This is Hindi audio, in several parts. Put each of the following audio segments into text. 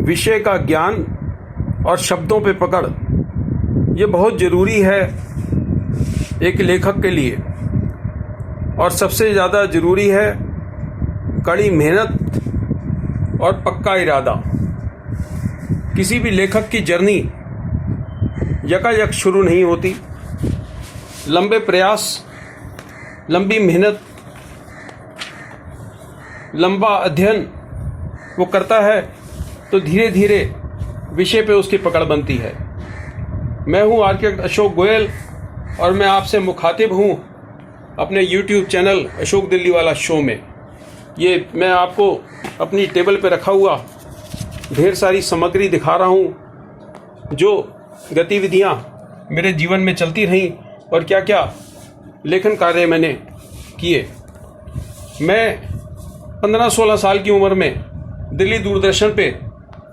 विषय का ज्ञान और शब्दों पे पकड़, ये बहुत ज़रूरी है एक लेखक के लिए। और सबसे ज़्यादा ज़रूरी है कड़ी मेहनत और पक्का इरादा। किसी भी लेखक की जर्नी यकायक शुरू नहीं होती। लंबे प्रयास, लंबी मेहनत, लंबा अध्ययन वो करता है तो धीरे धीरे विषय पे उसकी पकड़ बनती है। मैं हूँ आर्किटेक्ट अशोक गोयल और मैं आपसे मुखातिब हूँ अपने YouTube चैनल अशोक दिल्ली वाला शो में। ये मैं आपको अपनी टेबल पे रखा हुआ ढेर सारी सामग्री दिखा रहा हूँ, जो गतिविधियाँ मेरे जीवन में चलती रहीं और क्या क्या लेखन कार्य मैंने किए। मैं 15-16 साल की उम्र में दिल्ली दूरदर्शन पे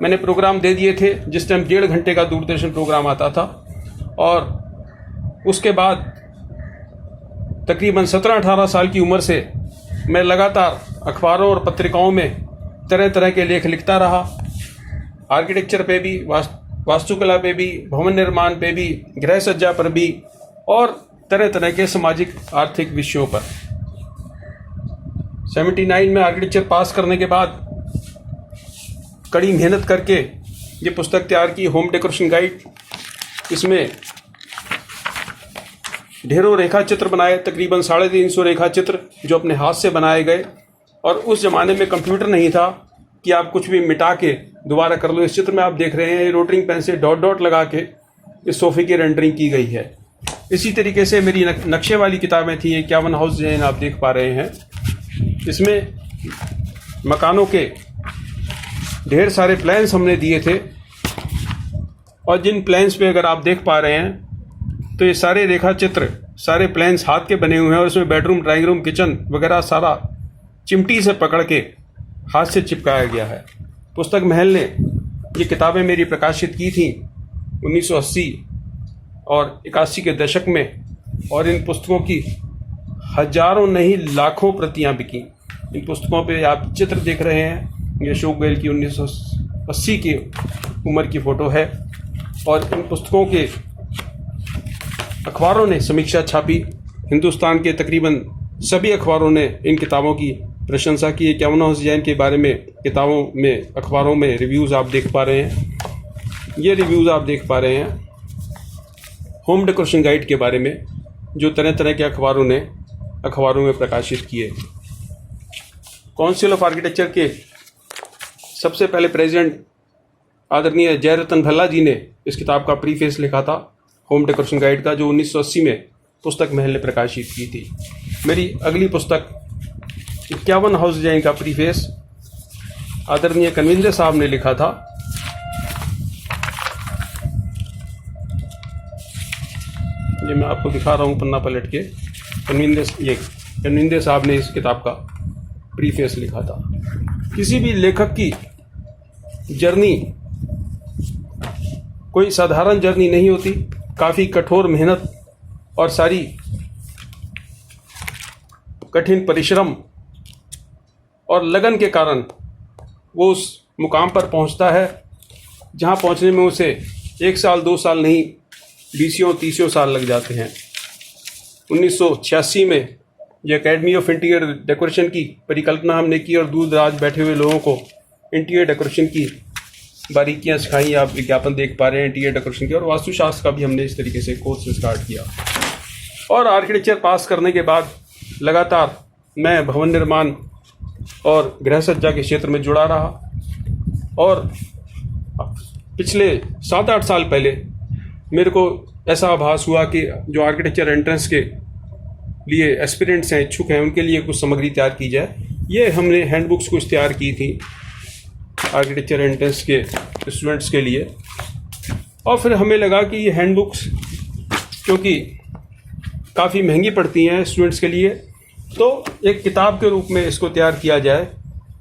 मैंने प्रोग्राम दे दिए थे, जिस टाइम 1.5 घंटे का दूरदर्शन प्रोग्राम आता था। और उसके बाद तकरीबन 17-18 साल की उम्र से मैं लगातार अखबारों और पत्रिकाओं में तरह तरह के लेख लिखता रहा। आर्किटेक्चर पे भी, वास्तुकला पे भी, भवन निर्माण पे भी, गृह सज्जा पर भी और तरह तरह के सामाजिक आर्थिक विषयों पर। 79 में आर्किटेक्चर पास करने के बाद कड़ी मेहनत करके ये पुस्तक तैयार की, होम डेकोरेशन गाइड। इसमें ढेरों रेखा चित्र बनाए, तकरीबन 350 रेखा चित्र जो अपने हाथ से बनाए गए। और उस ज़माने में कंप्यूटर नहीं था कि आप कुछ भी मिटा के दोबारा कर लो। इस चित्र में आप देख रहे हैं रोटरिंग पेन से डॉट डॉट लगा के इस सोफ़े की रेंडरिंग की गई है। इसी तरीके से मेरी नक्शे वाली किताबें थी, 51 हाउस डिजाइन आप देख पा रहे हैं। इसमें मकानों के ढेर सारे प्लान्स हमने दिए थे और जिन प्लान्स पे अगर आप देख पा रहे हैं तो ये सारे रेखा चित्र, सारे प्लान्स हाथ के बने हुए हैं। और इसमें बेडरूम, ड्राइंग रूम, किचन वगैरह सारा चिमटी से पकड़ के हाथ से चिपकाया गया है। पुस्तक महल ने ये किताबें मेरी प्रकाशित की थी 1980 और 81 के दशक में, और इन पुस्तकों की हजारों नहीं लाखों प्रतियां बिकी। इन पुस्तकों पे आप चित्र देख रहे हैं, ये अशोक गोयल की 1980 की उम्र की फ़ोटो है। और इन पुस्तकों के अखबारों ने समीक्षा छापी। हिंदुस्तान के तकरीबन सभी अखबारों ने इन किताबों की प्रशंसा की। 51 हाउस डिजाइन के बारे में किताबों में, अखबारों में रिव्यूज़ आप देख पा रहे हैं। ये रिव्यूज़ आप देख पा रहे हैं होम डेकोरेशन गाइड के बारे में, जो तरह तरह के अखबारों में प्रकाशित किए। काउंसिल ऑफ आर्किटेक्चर के सबसे पहले प्रेसिडेंट आदरणीय जयरतन भल्ला जी ने इस किताब का प्रीफेस लिखा था होम डेकोरेशन गाइड का, जो 1980 में पुस्तक महल ने प्रकाशित की थी। मेरी अगली पुस्तक 51 हाउस डिजाइन का प्रीफेस आदरणीय कन्विंदे साहब ने लिखा था। ये मैं आपको दिखा रहा हूँ पन्ना पलट के। कन्विंदे साहब ने इस किताब का प्रीफेस लिखा था। किसी भी लेखक की जर्नी कोई साधारण जर्नी नहीं होती। काफ़ी कठोर मेहनत और सारी कठिन परिश्रम और लगन के कारण वो उस मुकाम पर पहुंचता है जहां पहुंचने में उसे 1 साल 2 साल नहीं 20-30 साल लग जाते हैं। 1986 में ये एकेडमी ऑफ इंटीरियर डेकोरेशन की परिकल्पना हमने की और दूर दराज बैठे हुए लोगों को इंटीरियर डेकोरेशन की बारीकियां सिखाई। आप विज्ञापन देख पा रहे हैं इंटीरियर डेकोरेशन की, और वास्तुशास्त्र का भी हमने इस तरीके से कोर्स स्टार्ट किया। और आर्किटेक्चर पास करने के बाद लगातार मैं भवन निर्माण और गृह सज्जा के क्षेत्र में जुड़ा रहा। और पिछले 7-8 साल पहले मेरे को ऐसा आभास हुआ कि जो आर्किटेक्चर एंट्रेंस के लिए एस्पिरेंट्स हैं, इच्छुक हैं, उनके लिए कुछ सामग्री तैयार की जाए। ये हमने हैंडबुक्स कुछ तैयार की थी आर्किटेक्चर एंट्रेंस के स्टूडेंट्स के लिए। और फिर हमें लगा कि ये हैंडबुक्स क्योंकि काफ़ी महंगी पड़ती हैं स्टूडेंट्स के लिए, तो एक किताब के रूप में इसको तैयार किया जाए।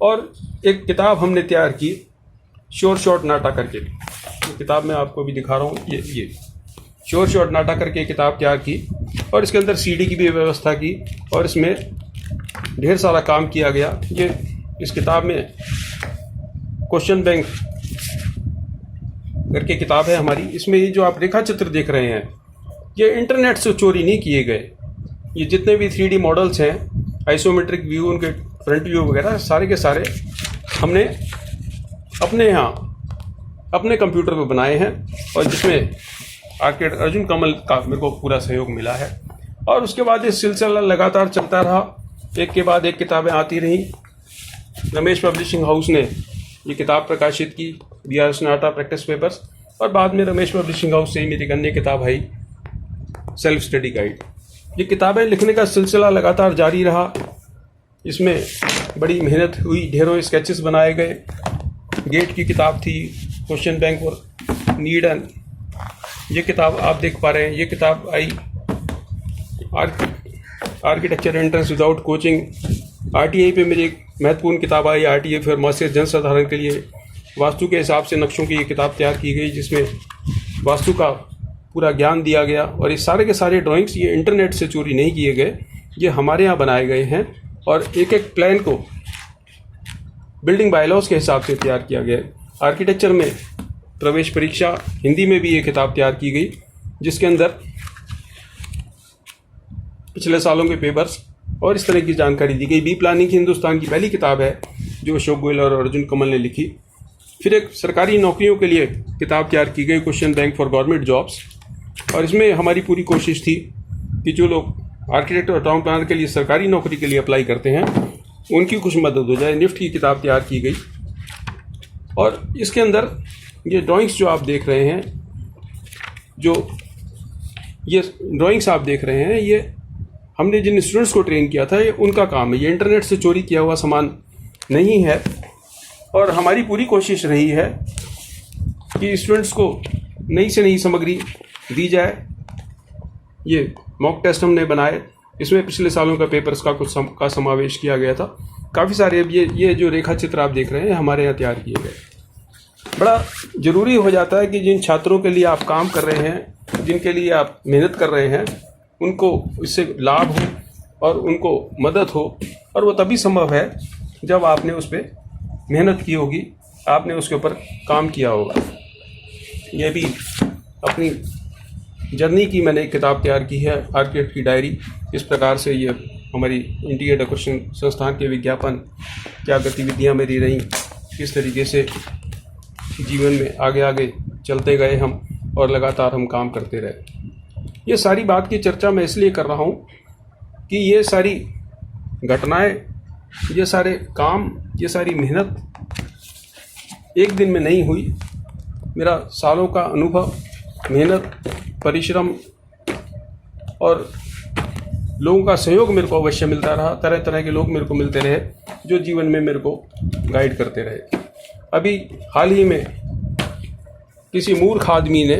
और एक किताब हमने तैयार की श्योर शॉट नाटा करके। तो किताब मैं आपको भी दिखा रहा हूँ, ये श्योर शॉट नाटा करके किताब तैयार की और इसके अंदर सीडी की भी व्यवस्था की और इसमें ढेर सारा काम किया गया। ये इस किताब में क्वेश्चन बैंक करके किताब है हमारी। इसमें ये जो आप रेखा चित्र देख रहे हैं ये इंटरनेट से चोरी नहीं किए गए। ये जितने भी 3D मॉडल्स हैं, आइसोमेट्रिक व्यू, उनके फ्रंट व्यू वगैरह, सारे के सारे हमने अपने यहाँ अपने कंप्यूटर पर बनाए हैं और जिसमें आर्किटेक्ट अर्जुन कमल का मेरे को पूरा सहयोग मिला है। और उसके बाद ये सिलसिला लगातार चलता रहा, एक के बाद एक किताबें आती रहीं। रमेश पब्लिशिंग हाउस ने ये किताब प्रकाशित की, BR स्नाटा प्रैक्टिस पेपर्स, और बाद में रमेश पब्लिशिंग हाउस से ही मेरी एक अन्य किताब आई, सेल्फ स्टडी गाइड। ये किताबें लिखने का सिलसिला लगातार जारी रहा। इसमें बड़ी मेहनत हुई, ढेरों स्केचेस बनाए गए। गेट की किताब थी, क्वेश्चन बैंक और नीड एंड, ये किताब आप देख पा रहे हैं। ये किताब आई architecture entrance without coaching. RTI पे मेरी एक महत्वपूर्ण किताब आई, RTI फॉर मासिक जनसाधारण के लिए वास्तु के हिसाब से नक्शों की ये किताब तैयार की गई, जिसमें वास्तु का पूरा ज्ञान दिया गया। और ये सारे के सारे ड्राइंग्स ये इंटरनेट से चोरी नहीं किए गए, ये हमारे यहाँ बनाए गए हैं और एक एक प्लान को बिल्डिंग बायलॉज के हिसाब से तैयार किया गया है। आर्किटेक्चर में प्रवेश परीक्षा हिंदी में भी ये किताब तैयार की गई, जिसके अंदर पिछले सालों के पेपर्स और इस तरह की जानकारी दी गई। बी प्लानिंग हिंदुस्तान की पहली किताब है जो अशोक गोयल और अर्जुन कमल ने लिखी। फिर एक सरकारी नौकरियों के लिए किताब तैयार की गई, question bank for government jobs, और इसमें हमारी पूरी कोशिश थी कि जो लोग आर्किटेक्ट और टाउन प्लानर के लिए सरकारी नौकरी के लिए अप्लाई करते हैं उनकी कुछ मदद हो जाए। निफ्ट की किताब तैयार की गई और इसके अंदर ये ड्राइंग्स जो आप देख रहे हैं, ये ड्राइंग्स आप देख रहे हैं, ये हमने जिन स्टूडेंट्स को ट्रेन किया था ये उनका काम है। ये इंटरनेट से चोरी किया हुआ सामान नहीं है और हमारी पूरी कोशिश रही है कि स्टूडेंट्स को नई से नई सामग्री दी जाए। ये मॉक टेस्ट हमने बनाए, इसमें पिछले सालों का पेपर्स का कुछ का समावेश किया गया था। काफ़ी सारे ये जो रेखा चित्र आप देख रहे हैं हमारे यहाँ तैयार किए गए। बड़ा ज़रूरी हो जाता है कि जिन छात्रों के लिए आप काम कर रहे हैं, जिनके लिए आप मेहनत कर रहे हैं, उनको इससे लाभ हो और उनको मदद हो, और वो तभी संभव है जब आपने उस पर मेहनत की होगी, आपने उसके ऊपर काम किया होगा। ये भी अपनी जर्नी की मैंने एक किताब तैयार की है, आर्किटेक्ट की डायरी। इस प्रकार से ये हमारी इंटीरियर डेकोरेशन संस्थान के विज्ञापन, क्या गतिविधियाँ मेरी रहीं, किस तरीके से जीवन में आगे आगे चलते गए हम और लगातार हम काम करते रहे। ये सारी बात की चर्चा मैं इसलिए कर रहा हूँ कि ये सारी घटनाएं, ये सारे काम, ये सारी मेहनत एक दिन में नहीं हुई। मेरा सालों का अनुभव, मेहनत, परिश्रम और लोगों का सहयोग मेरे को अवश्य मिलता रहा। तरह तरह के लोग मेरे को मिलते रहे जो जीवन में मेरे को गाइड करते रहे। अभी हाल ही में किसी मूर्ख आदमी ने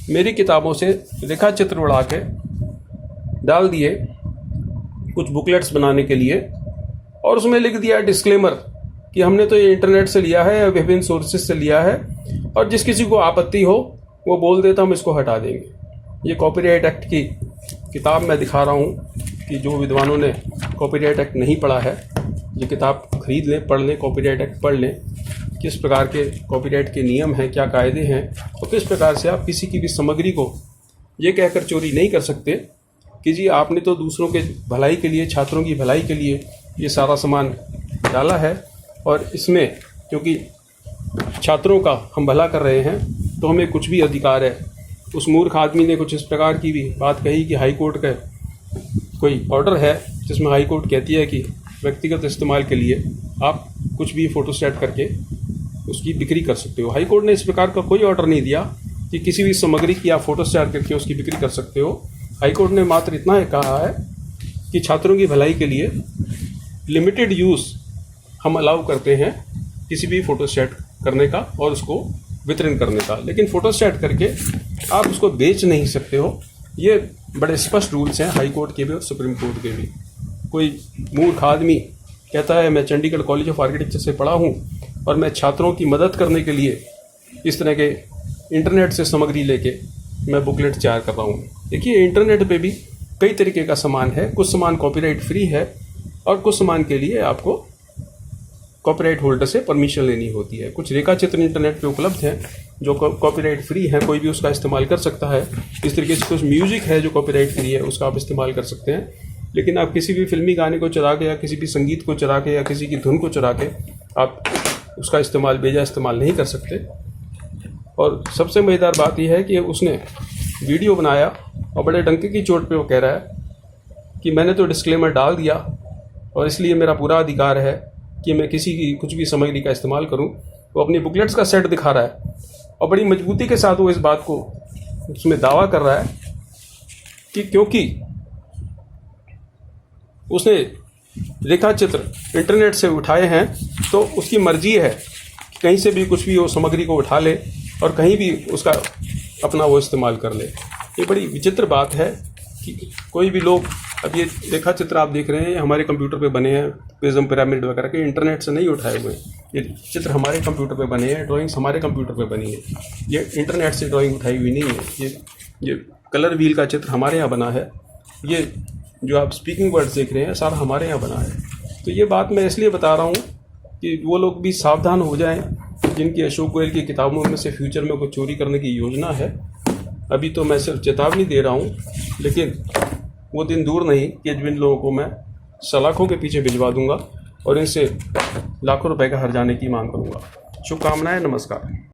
मेरी किताबों से रेखा चित्र उड़ा के डाल दिए कुछ बुकलेट्स बनाने के लिए, और उसमें लिख दिया डिस्क्लेमर कि हमने तो ये इंटरनेट से लिया है, विभिन्न सोर्सेज से लिया है, और जिस किसी को आपत्ति हो वो बोल देता हम इसको हटा देंगे। ये कॉपीराइट एक्ट की किताब मैं दिखा रहा हूँ कि जो विद्वानों ने कॉपीराइट एक्ट नहीं पढ़ा है ये किताब खरीद लें, पढ़ लें, कॉपीराइट एक्ट पढ़ लें, किस प्रकार के कॉपीराइट के नियम हैं, क्या कायदे हैं, और किस प्रकार से आप किसी की भी सामग्री को ये कहकर चोरी नहीं कर सकते कि जी आपने तो दूसरों के भलाई के लिए, छात्रों की भलाई के लिए ये सारा सामान डाला है, और इसमें क्योंकि छात्रों का हम भला कर रहे हैं तो हमें कुछ भी अधिकार है। उस मूर्ख आदमी ने कुछ इस प्रकार की भी बात कही कि हाई कोर्ट का कोई ऑर्डर है जिसमें हाई कोर्ट कहती है कि व्यक्तिगत इस्तेमाल के लिए आप कुछ भी फोटोस्टैट करके उसकी बिक्री कर सकते हो। हाई कोर्ट ने इस प्रकार का कोई ऑर्डर नहीं दिया कि किसी भी सामग्री की आप फोटोस्टैट करके उसकी बिक्री कर सकते हो। हाई कोर्ट ने मात्र इतना ही कहा है कि छात्रों की भलाई के लिए लिमिटेड यूज़ हम अलाउ करते हैं किसी भी फोटोस्टैट करने का और उसको वितरण करने का, लेकिन फोटोस्टैट करके आप उसको बेच नहीं सकते हो। ये बड़े स्पष्ट रूल्स हैं हाई कोर्ट के भी और सुप्रीम कोर्ट के भी। कोई मूर्ख आदमी कहता है मैं चंडीगढ़ कॉलेज ऑफ आर्किटेक्चर से पढ़ा हूँ और मैं छात्रों की मदद करने के लिए इस तरह के इंटरनेट से सामग्री लेके मैं बुकलेट तैयार कर रहा हूँ। देखिए इंटरनेट पे भी कई तरीके का सामान है, कुछ सामान कॉपीराइट फ्री है और कुछ सामान के लिए आपको कॉपीराइट होल्डर से परमिशन लेनी होती है। कुछ रेखा चित्र इंटरनेट पे उपलब्ध हैं जो कॉपीराइट फ्री है, कोई भी उसका इस्तेमाल कर सकता है। इस तरीके से कुछ म्यूज़िक है जो कॉपीराइट फ्री है, उसका आप इस्तेमाल कर सकते हैं। लेकिन आप किसी भी फिल्मी गाने को चुरा के या किसी भी संगीत को चुरा के या किसी की धुन को चुरा के आप उसका इस्तेमाल बेजा इस्तेमाल नहीं कर सकते। और सबसे मज़ेदार बात यह है कि उसने वीडियो बनाया और बड़े डंके की चोट पे वो कह रहा है कि मैंने तो डिस्क्लेमर डाल दिया और इसलिए मेरा पूरा अधिकार है कि मैं किसी की कुछ भी सामग्री का इस्तेमाल करूं। वो अपनी बुकलेट्स का सेट दिखा रहा है और बड़ी मजबूती के साथ वो इस बात को उसमें दावा कर रहा है कि क्योंकि उसने रेखा चित्र इंटरनेट से उठाए हैं तो उसकी मर्जी है कि कहीं से भी कुछ भी वो सामग्री को उठा ले और कहीं भी उसका अपना वो इस्तेमाल कर ले। ये बड़ी विचित्र बात है कि कोई भी लोग, अब ये रेखा चित्र आप देख रहे हैं हमारे कंप्यूटर पे बने हैं, प्रिज्म पिरामिड वगैरह के इंटरनेट से नहीं उठाए हुए हैं। ये चित्र हमारे कंप्यूटर पे बने हैं, ड्राइंग्स हमारे कंप्यूटर पे बनी है, ये इंटरनेट से ड्राइंग उठाई हुई नहीं है। ये कलर व्हील का चित्र हमारे यहाँ बना है, ये जो आप स्पीकिंग वर्ड्स देख रहे हैं सारा हमारे यहाँ बना है। तो ये बात मैं इसलिए बता रहा हूँ कि वो लोग भी सावधान हो जाएं जिनकी अशोक गोयल की किताबों में से फ्यूचर में कुछ चोरी करने की योजना है। अभी तो मैं सिर्फ चेतावनी दे रहा हूँ, लेकिन वो दिन दूर नहीं कि जिन लोगों को मैं सलाखों के पीछे भिजवा दूंगा और इनसे लाखों रुपए का हर्जाने की मांग करूंगा। शुभकामनाएं, नमस्कार।